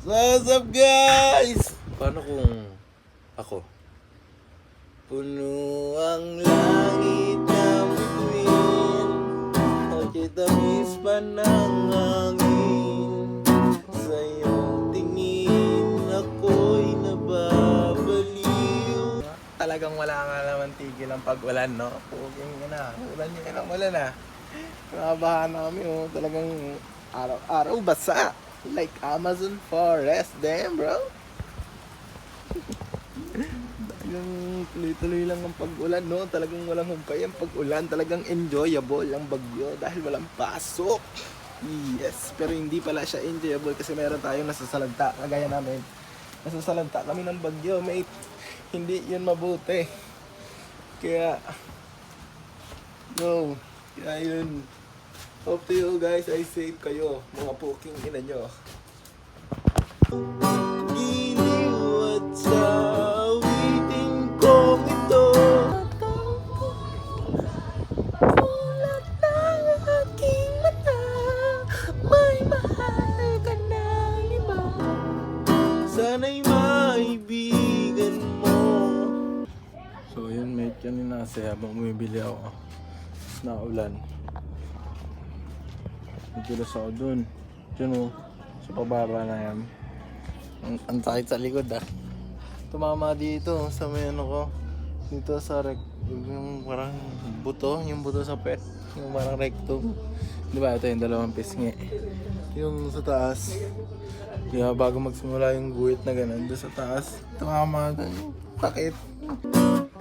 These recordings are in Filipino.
What's up, guys? Paano kung ako? Puno ang langit ng bituin at kitamis pa ng hangin. Sa iyong tingin ako'y nababaliw. Talagang wala nga naman tigil ang pag-ulan, no? Puging na, ulan yun ang ulan ah. Nakabahan na kami, oh. Talagang araw-araw basa. Like Amazon forest, damn bro. Talagang tuloy-tuloy lang ang pag-ulan, no? Talagang walang humpay ang pag-ulan. Talagang enjoyable ang bagyo dahil walang pasok. Yes, pero hindi pala siya enjoyable kasi meron tayong nasasalanta. Kagaya namin, nasasalanta kami ng bagyo, mate. Hindi yun mabuti. Kaya, no. Kaya yun. Hope to you guys ay safe kayo, mga puking ina nyo. Giliw at sa awitin kong ito, mulat ng aking mata, may mahal ka ng iba. Sana'y maibigan mo. So yun mate, kanina kasi habang bumibili ako, naulan. Nagkilos ako dun. Diyan o, sa pababa na yan. Ang sakit sa likod ah. Tumama dito sa may ano ko. Dito sa yung parang buto, yung buto sa pet. Yung parang rectum. Di ba ito yung dalawang pisngi. Yung sa taas. Kaya bago magsimula yung guhit na ganun, doon sa taas. Tumama dun. Sakit.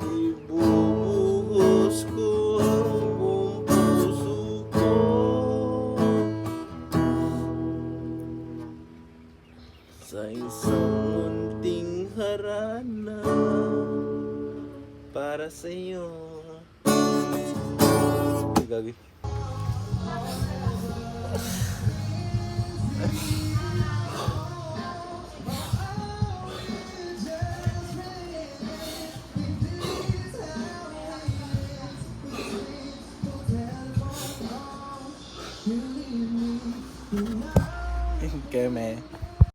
Ibubuhos ko ang buong puso ko sa isang munting harana para sa'yo. Ay, gagi. Keme.